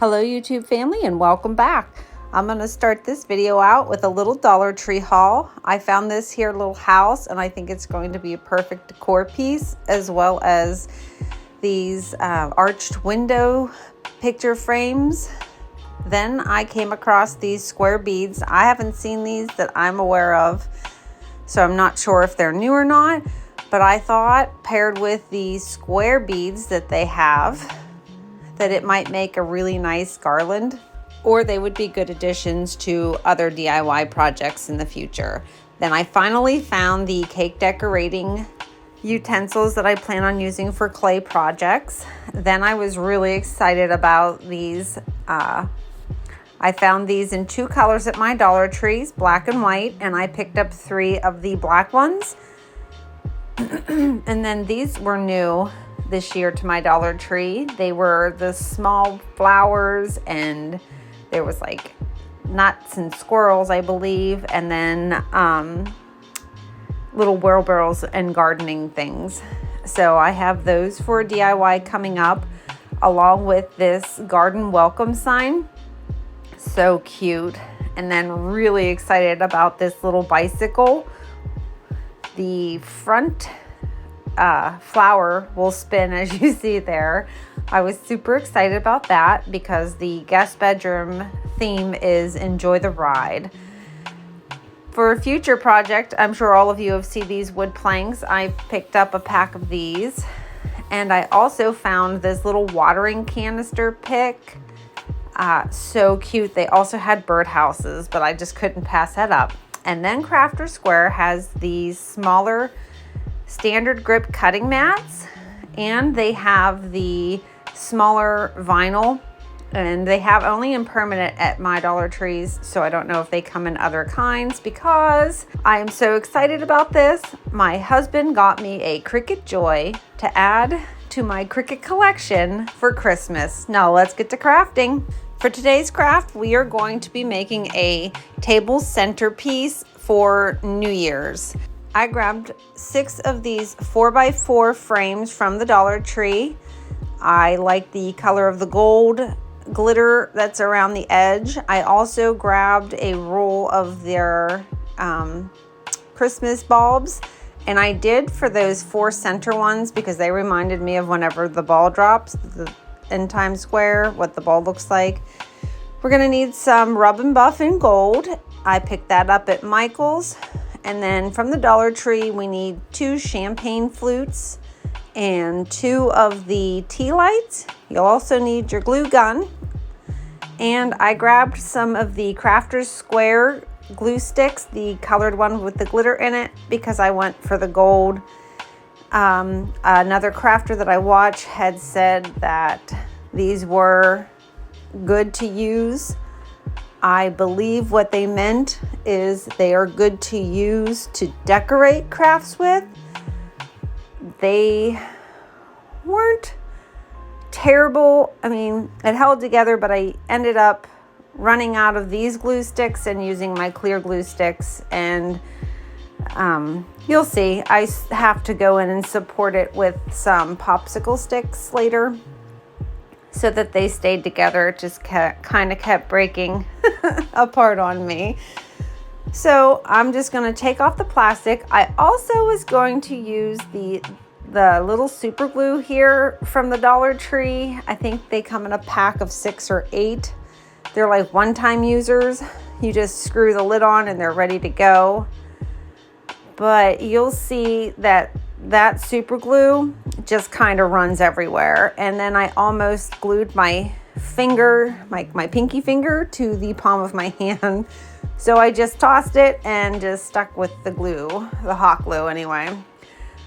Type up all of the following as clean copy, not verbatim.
Hello YouTube family and welcome back. I'm going to start this video out with a little Dollar Tree haul. I found this here little house and I think it's going to be a perfect decor piece, as well as these arched window picture frames. Then I came across these square beads. I haven't seen these that I'm aware of, so I'm not sure if they're new or not, but I thought paired with the square beads that they have, that it might make a really nice garland, or they would be good additions to other DIY projects in the future. Then I finally found the cake decorating utensils that I plan on using for clay projects. Then I was really excited about these. I found these in two colors at my Dollar Trees, black and white, and I picked up 3 of the black ones. And then these were new this year to my Dollar Tree. They were the small flowers, and there was like nuts and squirrels, I believe, and then little wheelbarrows and gardening things. So I have those for DIY coming up, along with this garden welcome sign. So cute. And then really excited about this little bicycle. The front flower will spin, as you see there. I was super excited about that because the guest bedroom theme is enjoy the ride. For a future project, I'm sure all of you have seen these wood planks. I picked up a pack of these, and I also found this little watering canister pick. So cute. They also had birdhouses, but I just couldn't pass that up. And then Crafter Square has these smaller standard grip cutting mats, and they have the smaller vinyl, and they have only in permanent at my Dollar Trees, so I don't know if they come in other kinds. Because I am so excited about this, my husband got me a Cricut Joy to add to my Cricut collection for Christmas. Now let's get to crafting. For today's craft, we are going to be making a table centerpiece for New Year's. I grabbed 6 of these 4x4 frames from the Dollar Tree. I like the color of the gold glitter that's around the edge. I also grabbed a roll of their Christmas bulbs, and I did for those 4 center ones because they reminded me of whenever the ball drops in Times Square, what the ball looks like. We're gonna need some rub and buff in gold. I picked that up at Michael's. And then from the Dollar Tree, we need 2 champagne flutes and 2 of the tea lights. You'll also need your glue gun. And I grabbed some of the Crafter Square glue sticks, the colored one with the glitter in it, because I went for the gold. Another crafter that I watch had said that these were good to use. I believe what they meant is they are good to use to decorate crafts with. They weren't terrible. I mean, it held together, but I ended up running out of these glue sticks and using my clear glue sticks. And you'll see, I have to go in and support it with some popsicle sticks later, so that they stayed together. It just kind of kept breaking apart on me. So I'm just going to take off the plastic. I also was going to use the little super glue here from the Dollar Tree. I think they come in a pack of 6 or 8. They're like one-time users. You just screw the lid on and they're ready to go. But you'll see that super glue just kind of runs everywhere. And then I almost glued my finger, my pinky finger, to the palm of my hand. So I just tossed it and just stuck with the glue, the hot glue anyway.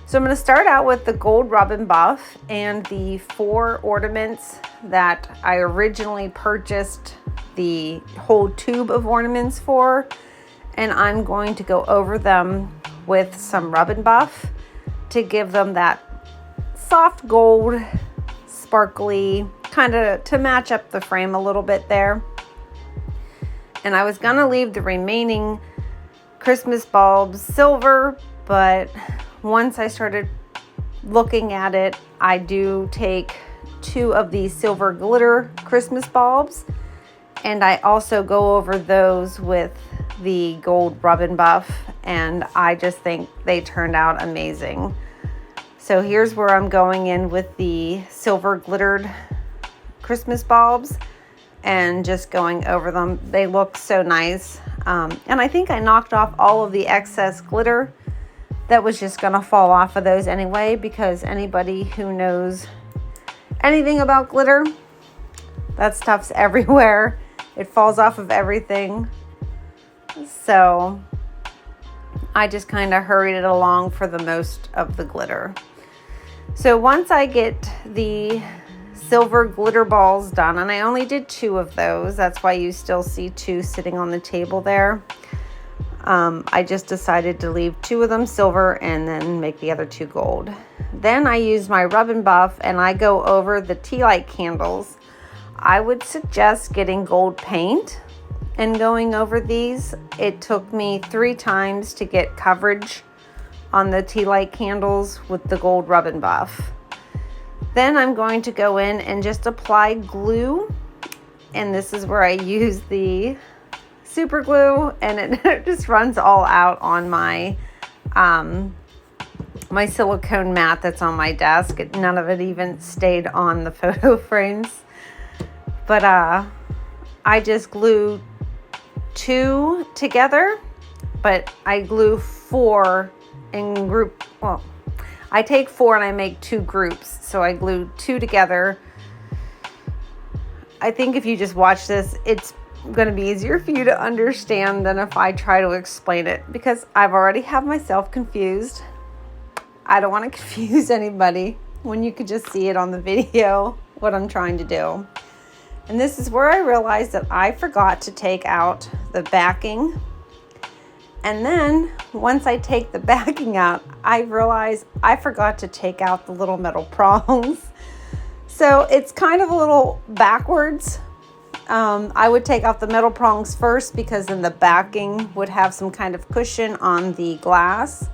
So I'm going to start out with the gold rub and buff and the 4 ornaments that I originally purchased the whole tube of ornaments for. And I'm going to go over them with some rub and buff to give them that soft gold, sparkly, kind of to match up the frame a little bit there. And I was gonna leave the remaining Christmas bulbs silver, but once I started looking at it, I do take 2 of these silver glitter Christmas bulbs, and I also go over those with the gold rub and buff, and I just think they turned out amazing. So here's where I'm going in with the silver glittered Christmas bulbs and just going over them. They look so nice. And I think I knocked off all of the excess glitter that was just gonna fall off of those anyway, because anybody who knows anything about glitter, that stuff's everywhere. It falls off of everything. So I just kind of hurried it along for the most of the glitter. So once I get the silver glitter balls done, and I only did 2 of those, that's why you still see 2 sitting on the table there. I just decided to leave 2 of them silver and then make the other 2 gold. Then I use my rub and buff and I go over the tea light candles. I would suggest getting gold paint and going over these. It took me 3 times to get coverage on the tea light candles with the gold rub and buff. Then I'm going to go in and just apply glue, and this is where I use the super glue, and it just runs all out on my my silicone mat that's on my desk. None of it even stayed on the photo frames, but I just glue 2 together, but I glue 4 in group. Well, I take 4 and I make 2 groups, so I glue 2 together. I think if you just watch this, it's going to be easier for you to understand than if I try to explain it, because I've already have myself confused. I don't want to confuse anybody when you could just see it on the video what I'm trying to do. And this is where I realized that I forgot to take out the backing. And then once I take the backing out, I realize I forgot to take out the little metal prongs. So it's kind of a little backwards. I would take off the metal prongs first, because then the backing would have some kind of cushion on the glass.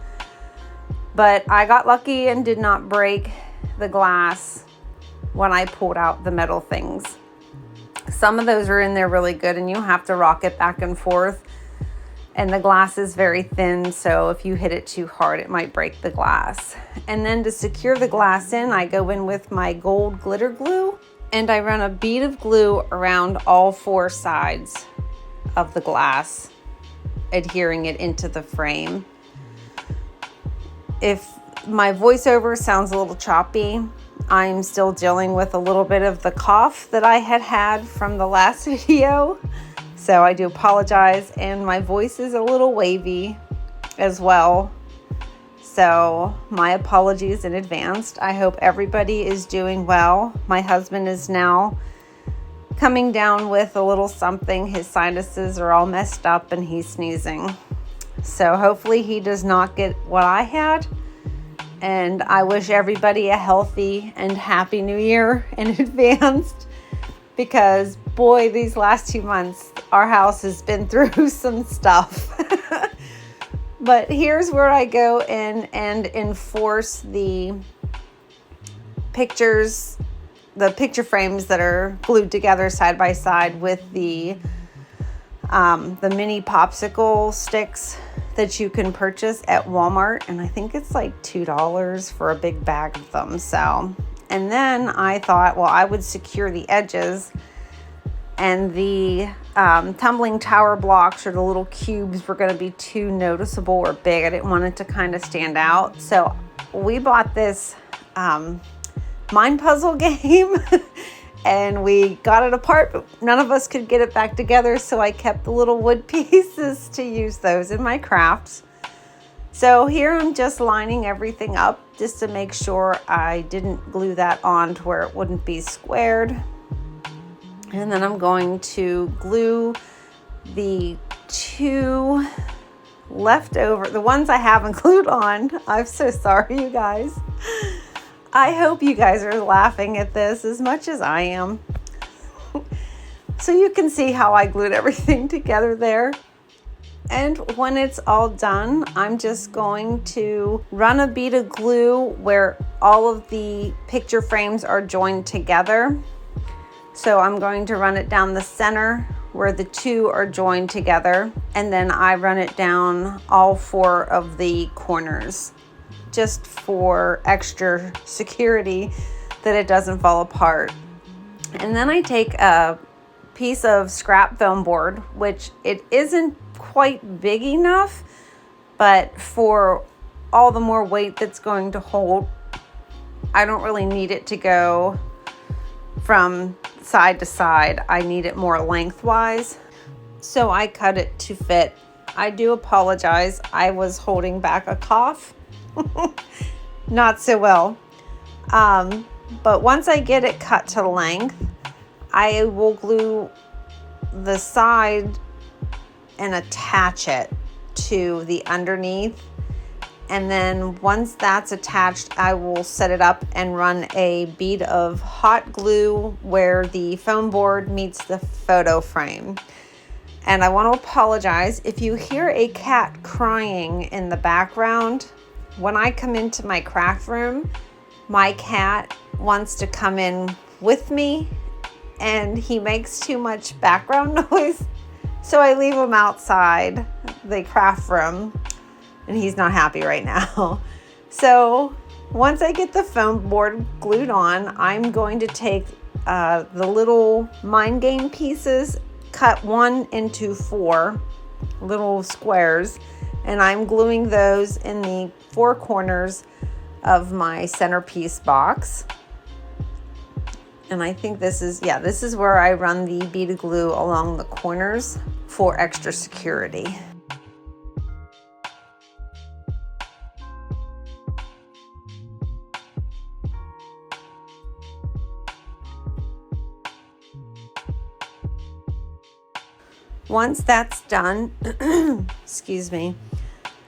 But I got lucky and did not break the glass when I pulled out the metal things. Some of those are in there really good, and you have to rock it back and forth. And the glass is very thin, so if you hit it too hard, it might break the glass. And then to secure the glass in, I go in with my gold glitter glue, and I run a bead of glue around all 4 sides of the glass, adhering it into the frame. If my voiceover sounds a little choppy, I'm still dealing with a little bit of the cough that I had from the last video. So I do apologize, and my voice is a little wavy as well. So my apologies in advance. I hope everybody is doing well. My husband is now coming down with a little something. His sinuses are all messed up and he's sneezing. So hopefully he does not get what I had. And I wish everybody a healthy and happy new year in advance, because boy, these last 2 months, our house has been through some stuff. But here's where I go in and enforce the pictures, the picture frames that are glued together side by side with the mini popsicle sticks that you can purchase at Walmart. And I think it's like $2 for a big bag of them. So, and then I thought, well, I would secure the edges, and the tumbling tower blocks, or the little cubes, were going to be too noticeable or big. I didn't want it to kind of stand out. So we bought this mind puzzle game and we got it apart, but none of us could get it back together. So I kept the little wood pieces to use those in my crafts. So here I'm just lining everything up just to make sure I didn't glue that on to where it wouldn't be squared. And then I'm going to glue the 2 leftover, the ones I haven't glued on. I'm so sorry, you guys. I hope you guys are laughing at this as much as I am. So you can see how I glued everything together there. And when it's all done, I'm just going to run a bead of glue where all of the picture frames are joined together. So I'm going to run it down the center where the two are joined together, and then I run it down all four of the corners just for extra security that it doesn't fall apart. And then I take a piece of scrap foam board, which it isn't quite big enough, but for all the more weight that's going to hold, I don't really need it to go from side to side. I need it more lengthwise, so I cut it to fit. I do apologize, I was holding back a cough. Not so well, but once I get it cut to length, I will glue the side and attach it to the underneath. And then once that's attached, I will set it up and run a bead of hot glue where the foam board meets the photo frame. And I want to apologize if you hear a cat crying in the background. When I come into my craft room, my cat wants to come in with me and he makes too much background noise. So I leave him outside the craft room. And he's not happy right now. So once I get the foam board glued on, I'm going to take the little mind game pieces, cut one into 4 little squares, and I'm gluing those in the 4 corners of my centerpiece box. And I think this is where I run the beaded glue along the corners for extra security. Once that's done, excuse me,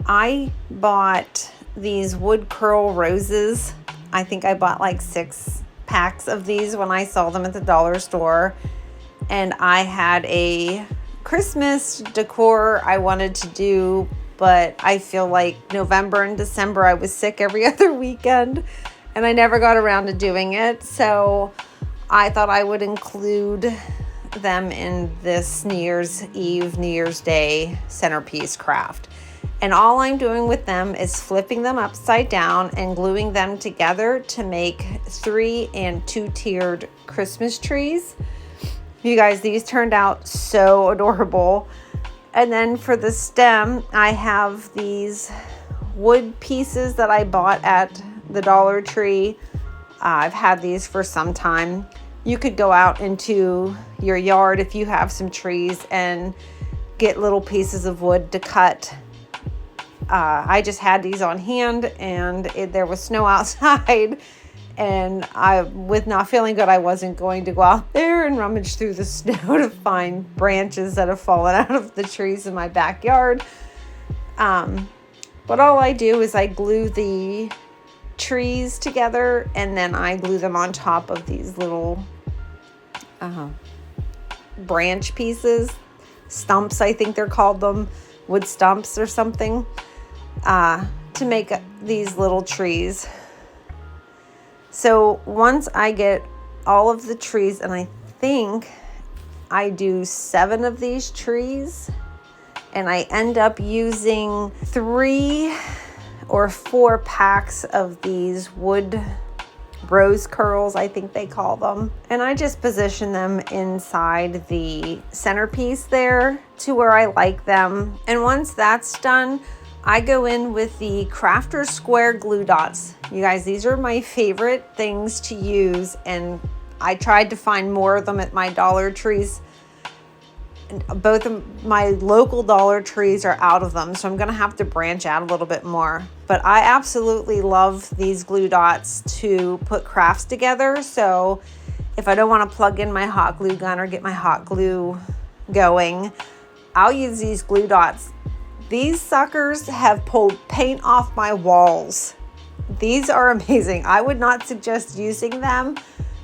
I bought these wood curl roses. I think I bought like 6 packs of these when I saw them at the dollar store. And I had a Christmas decor I wanted to do, but I feel like November and December I was sick every other weekend and I never got around to doing it. So I thought I would include them in this New Year's Eve, New Year's Day centerpiece craft. And all I'm doing with them is flipping them upside down and gluing them together to make 3 and 2-tiered Christmas trees. You guys, these turned out so adorable. And then for the stem, I have these wood pieces that I bought at the Dollar Tree. I've had these for some time. You could go out into your yard if you have some trees and get little pieces of wood to cut. I just had these on hand, and there was snow outside, and with not feeling good, I wasn't going to go out there and rummage through the snow to find branches that have fallen out of the trees in my backyard. But all I do is I glue the trees together, and then I glue them on top of these little branch pieces, stumps, I think they're called them, wood stumps or something, to make these little trees. So once I get all of the trees, and I think I do 7 of these trees, and I end up using 3 or 4 packs of these wood rose curls, I think they call them. And I just position them inside the centerpiece there to where I like them. And once that's done, I go in with the Crafter Square glue dots. You guys, these are my favorite things to use, and I tried to find more of them at my Dollar Trees. Both of my local Dollar Trees are out of them, so I'm gonna have to branch out a little bit more. But I absolutely love these glue dots to put crafts together. So if I don't want to plug in my hot glue gun or get my hot glue going, I'll use these glue dots. These suckers have pulled paint off my walls. These are amazing. I would not suggest using them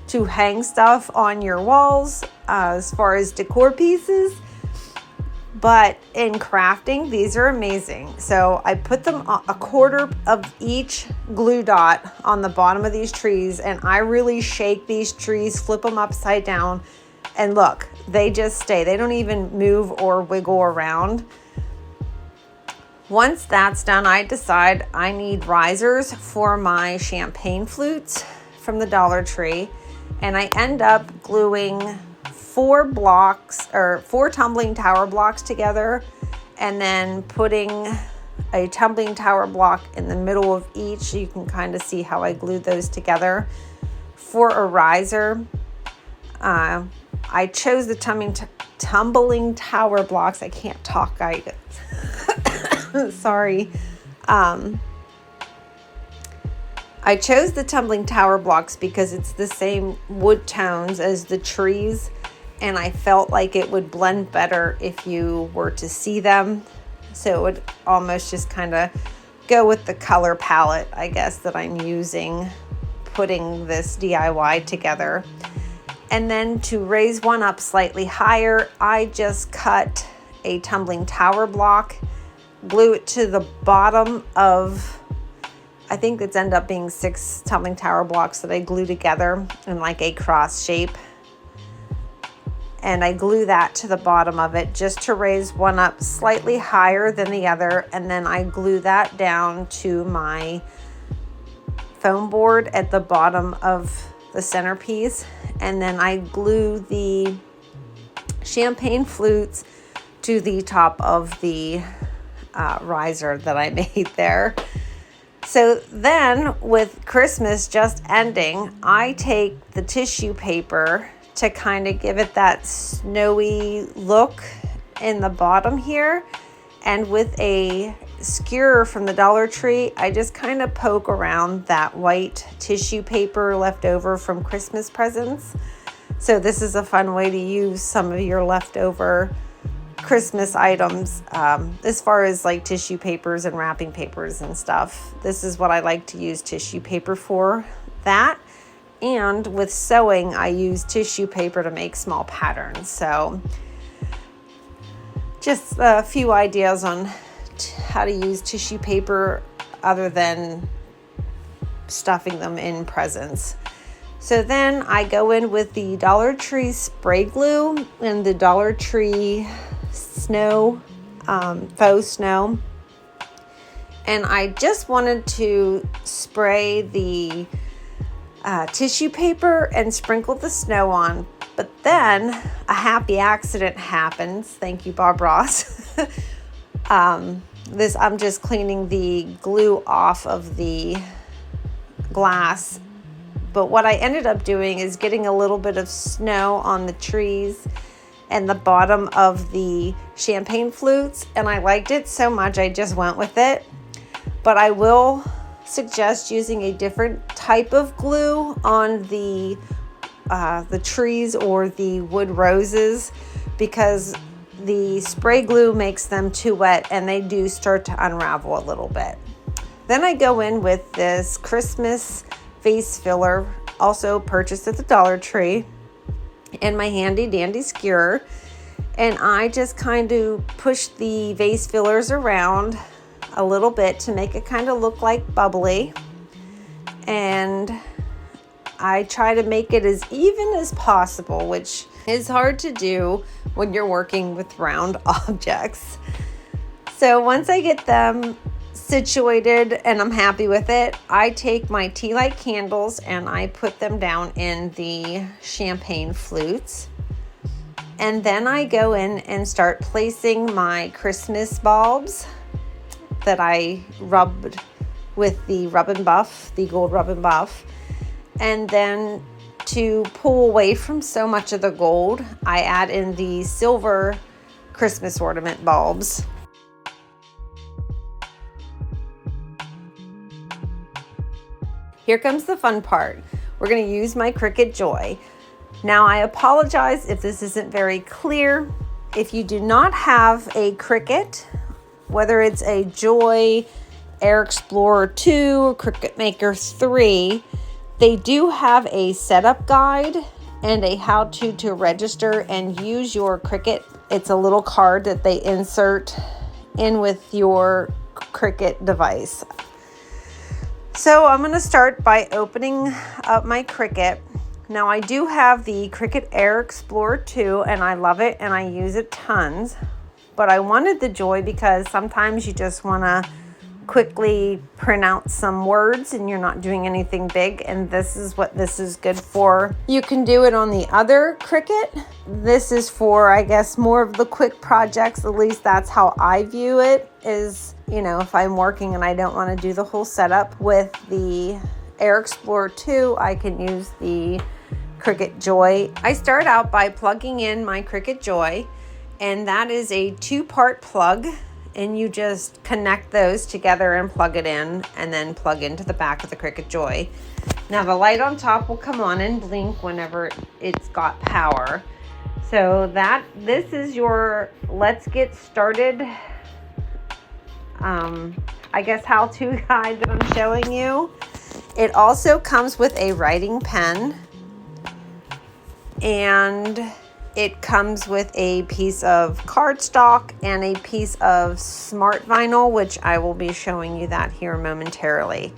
to hang stuff on your walls as far as decor pieces, but in crafting, these are amazing. So I put them a quarter of each glue dot on the bottom of these trees, and I really shake these trees, flip them upside down, and look, they just stay. They don't even move or wiggle around. Once that's done, I decide I need risers for my champagne flutes from the Dollar Tree, and I end up gluing 4 tumbling tower blocks together, and then putting a tumbling tower block in the middle of each. You can kind of see how I glued those together. For a riser, I chose the tumbling tower blocks. I can't talk, sorry. I chose the tumbling tower blocks because it's the same wood tones as the trees, and I felt like it would blend better if you were to see them. So it would almost just kind of go with the color palette, I guess, that I'm using putting this DIY together. And then to raise one up slightly higher, I just cut a tumbling tower block, glue it to the bottom of, I think it's ended up being 6 tumbling tower blocks that I glue together in like a cross shape. And I glue that to the bottom of it just to raise one up slightly higher than the other. And then I glue that down to my foam board at the bottom of the centerpiece. And then I glue the champagne flutes to the top of the riser that I made there. So then, with Christmas just ending, I take the tissue paper to kind of give it that snowy look in the bottom here. And with a skewer from the Dollar Tree, I just kind of poke around that white tissue paper left over from Christmas presents. So this is a fun way to use some of your leftover Christmas items, as far as like tissue papers and wrapping papers and stuff. This is what I like to use tissue paper for, that. And with sewing, I use tissue paper to make small patterns. So just a few ideas on how to use tissue paper other than stuffing them in presents. So then I go in with the Dollar Tree spray glue and the Dollar Tree snow, faux snow. And I just wanted to spray the tissue paper and sprinkle the snow on. But then a happy accident happens. Thank you, Bob Ross. I'm just cleaning the glue off of the glass. But what I ended up doing is getting a little bit of snow on the trees and the bottom of the champagne flutes. And I liked it so much, I just went with it. But I will suggest using a different type of glue on the trees or the wood roses, because the spray glue makes them too wet and they do start to unravel a little bit. Then I go in with this Christmas vase filler, also purchased at the Dollar Tree, and my handy dandy skewer. And I just kind of push the vase fillers around a little bit to make it kind of look like bubbly. And I try to make it as even as possible, which is hard to do when you're working with round objects. So once I get them situated and I'm happy with it, I take my tea light candles and I put them down in the champagne flutes. And then I go in and start placing my Christmas bulbs that I rubbed with the Rub and Buff, the gold Rub and Buff. And then to pull away from so much of the gold, I add in the silver Christmas ornament bulbs. Here comes the fun part. We're going to use my Cricut Joy. Now, I apologize if this isn't very clear. If you do not have a Cricut, whether it's a Joy, Air Explorer 2, or Cricut Maker 3, they do have a setup guide and a how-to register and use your Cricut It's a little card that they insert in with your Cricut device. So I'm going to start by opening up my Cricut. Now I do have the Cricut Air Explorer 2 and I love it and I use it tons. But I wanted the Joy because sometimes you just want to quickly print out some words and you're not doing anything big, and this is what this is good for. You can do it on the other Cricut. This is for, I guess, more of the quick projects. At least that's how I view it, is, you know, if I'm working and I don't want to do the whole setup with the Air Explorer 2, I can use the Cricut Joy. I start out by plugging in my Cricut Joy, and that is a 2-part plug. And you just connect those together and plug it in, and then plug into the back of the Cricut Joy. Now the light on top will come on and blink whenever it's got power. So this is your let's get started, I guess, how-to guide that I'm showing you. It also comes with a writing pen, and it comes with a piece of cardstock and a piece of smart vinyl, which I will be showing you that here momentarily.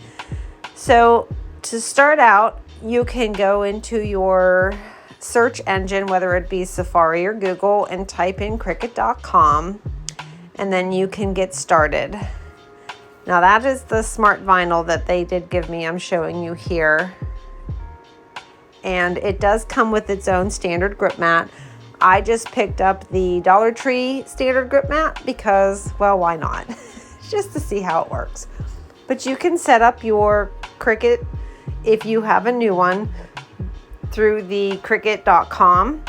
So to start out, you can go into your search engine, whether it be Safari or Google, and type in Cricut.com, and then you can get started. Now that is the smart vinyl that they did give me. I'm showing you here. And it does come with its own standard grip mat. I just picked up the Dollar Tree standard grip mat because, well, why not? Just to see how it works. But you can set up your Cricut, if you have a new one, through the Cricut.com.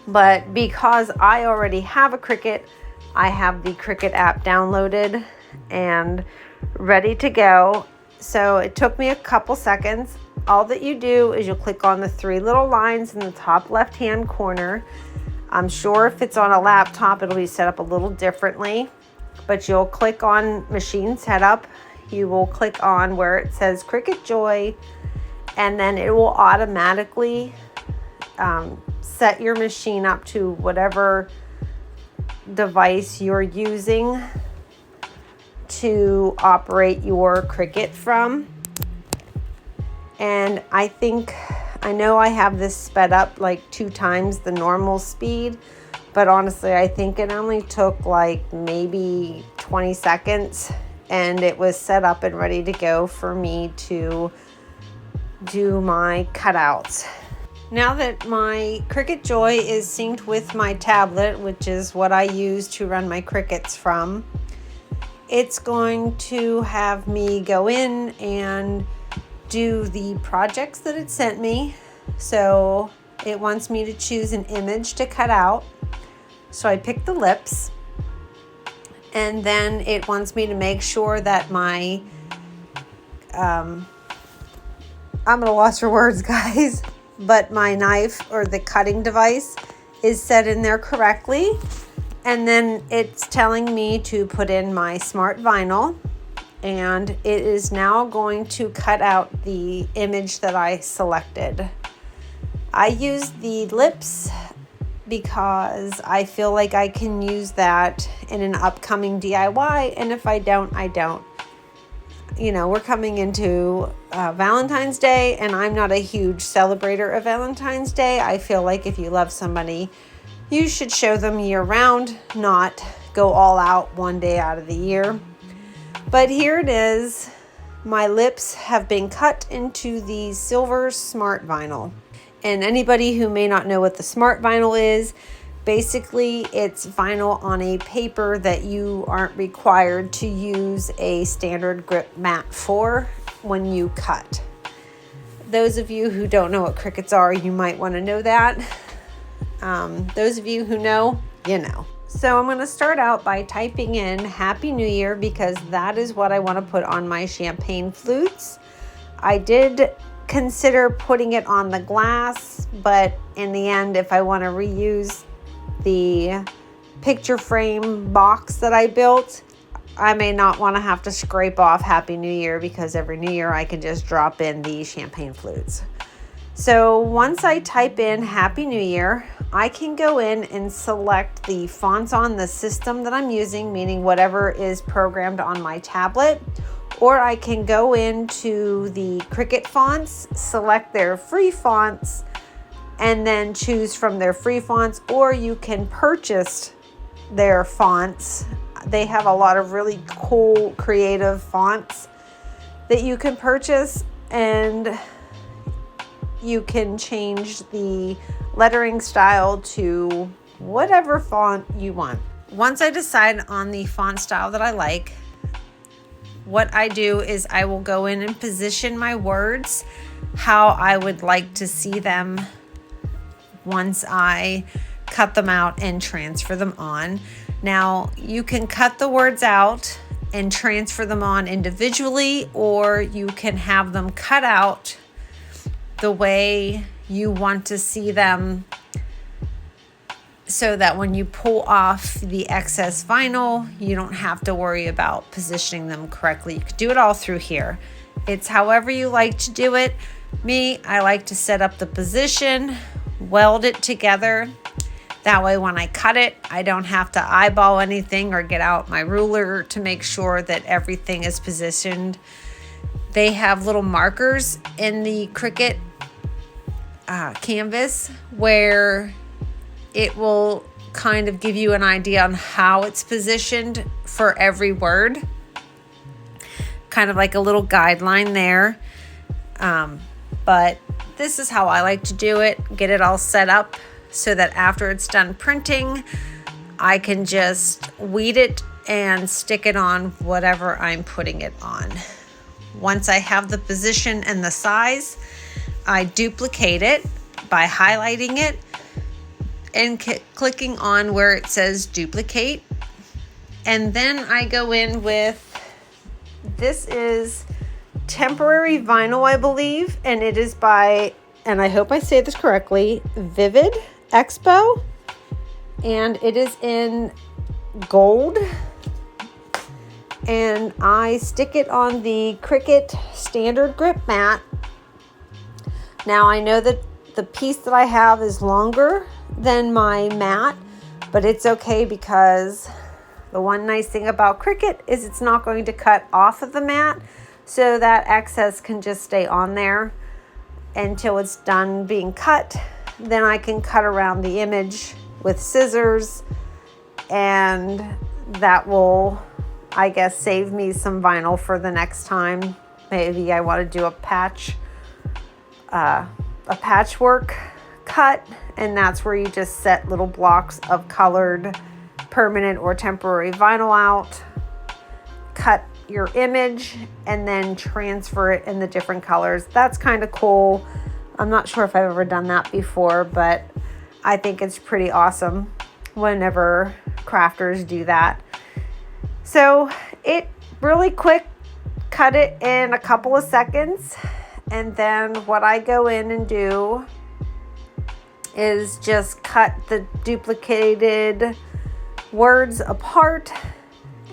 But because I already have a Cricut, I have the Cricut app downloaded and ready to go. So it took me a couple seconds. All that you do is you'll click on the 3 little lines in the top left-hand corner. I'm sure if it's on a laptop, it'll be set up a little differently, but you'll click on Machine Setup. You will click on where it says Cricut Joy, and then it will automatically set your machine up to whatever device you're using to operate your Cricut from. And I know I have this sped up like 2 times the normal speed, but honestly, I think it only took like maybe 20 seconds and it was set up and ready to go for me to do my cutouts. Now that my Cricut Joy is synced with my tablet, which is what I use to run my Cricuts from, it's going to have me go in and do the projects that it sent me. So it wants me to choose an image to cut out. So I picked the lips, and then it wants me to make sure that my I'm gonna lost for words, guys, but my knife or the cutting device is set in there correctly. And then it's telling me to put in my smart vinyl, and it is now going to cut out the image that I selected. I use the lips because I feel like I can use that in an upcoming DIY, and if I don't, I don't. You know, we're coming into Valentine's Day, and I'm not a huge celebrator of Valentine's Day. I feel like if you love somebody, you should show them year round, not go all out one day out of the year. But here it is. My lips have been cut into the silver smart vinyl. And anybody who may not know what the smart vinyl is, basically it's vinyl on a paper that you aren't required to use a standard grip mat for when you cut. Those of you who don't know what Cricuts are, you might want to know that. Those of you who know, you know. So I'm going to start out by typing in Happy New Year because that is what I want to put on my champagne flutes. I did consider putting it on the glass, but in the end, if I want to reuse the picture frame box that I built, I may not want to have to scrape off Happy New Year because every New Year I can just drop in the champagne flutes. So once I type in Happy New Year, I can go in and select the fonts on the system that I'm using, meaning whatever is programmed on my tablet, or I can go into the Cricut fonts, select their free fonts, and then choose from their free fonts, or you can purchase their fonts. They have a lot of really cool, creative fonts that you can purchase, and you can change the lettering style to whatever font you want. Once I decide on the font style that I like, what I do is I will go in and position my words how I would like to see them once I cut them out and transfer them on. Now, you can cut the words out and transfer them on individually, or you can have them cut out the way you want to see them, so that when you pull off the excess vinyl, you don't have to worry about positioning them correctly. You could do it all through here. It's however you like to do it. Me, I like to set up the position, weld it together. That way when I cut it, I don't have to eyeball anything or get out my ruler to make sure that everything is positioned. They have little markers in the Cricut canvas where it will kind of give you an idea on how it's positioned for every word. Kind of like a little guideline there. But this is how I like to do it. Get it all set up so that after it's done printing, I can just weed it and stick it on whatever I'm putting it on. Once I have the position and the size, I duplicate it by highlighting it and clicking on where it says duplicate. And then I go in with, this is temporary vinyl, I believe, and it is by, and I hope I say this correctly, Vivid Expo, and it is in gold. And I stick it on the Cricut standard grip mat. Now I know that the piece that I have is longer than my mat, but it's okay because the one nice thing about Cricut is it's not going to cut off of the mat, so that excess can just stay on there until it's done being cut. Then I can cut around the image with scissors, and that will, I guess, save me some vinyl for the next time. Maybe I want to do a patchwork cut, and that's where you just set little blocks of colored permanent or temporary vinyl out, cut your image, and then transfer it in the different colors. That's kind of cool. I'm not sure if I've ever done that before, but I think it's pretty awesome whenever crafters do that. So it really quick, cut it in a couple of seconds. And then what I go in and do is just cut the duplicated words apart,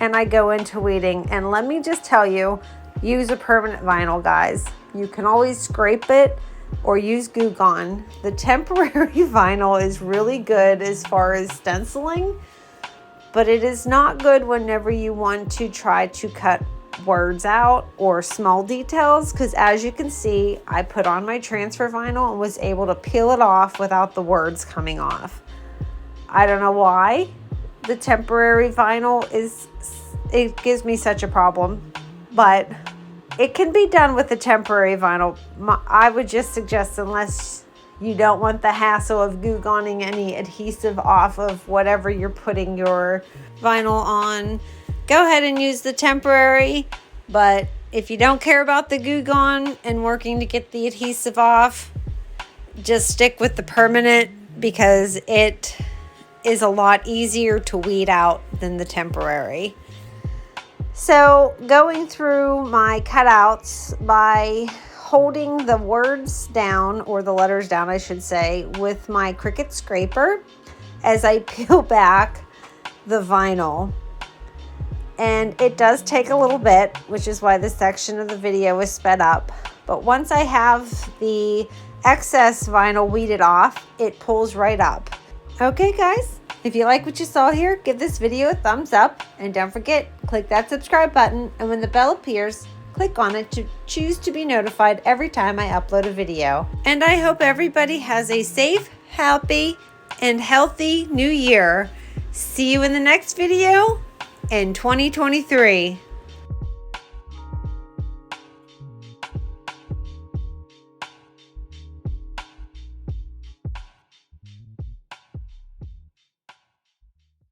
and I go into weeding. And let me just tell you, use a permanent vinyl, guys. You can always scrape it or use Goo Gone. The temporary vinyl is really good as far as stenciling, but it is not good whenever you want to try to cut words out or small details, because as you can see, I put on my transfer vinyl and was able to peel it off without the words coming off. I don't know why the temporary vinyl it gives me such a problem, but it can be done with the temporary vinyl. I would just suggest, unless you don't want the hassle of Goo Goning any adhesive off of whatever you're putting your vinyl on, go ahead and use the temporary. But if you don't care about the Goo Gone and working to get the adhesive off, just stick with the permanent, because it is a lot easier to weed out than the temporary. So going through my cutouts by holding the words down, or the letters down I should say, with my Cricut scraper as I peel back the vinyl. And it does take a little bit, which is why this section of the video is sped up. But once I have the excess vinyl weeded off, it pulls right up. Okay guys, if you like what you saw here, give this video a thumbs up, and don't forget, click that subscribe button, and when the bell appears, click on it to choose to be notified every time I upload a video. And I hope everybody has a safe, happy, and healthy new year. See you in the next video in 2023.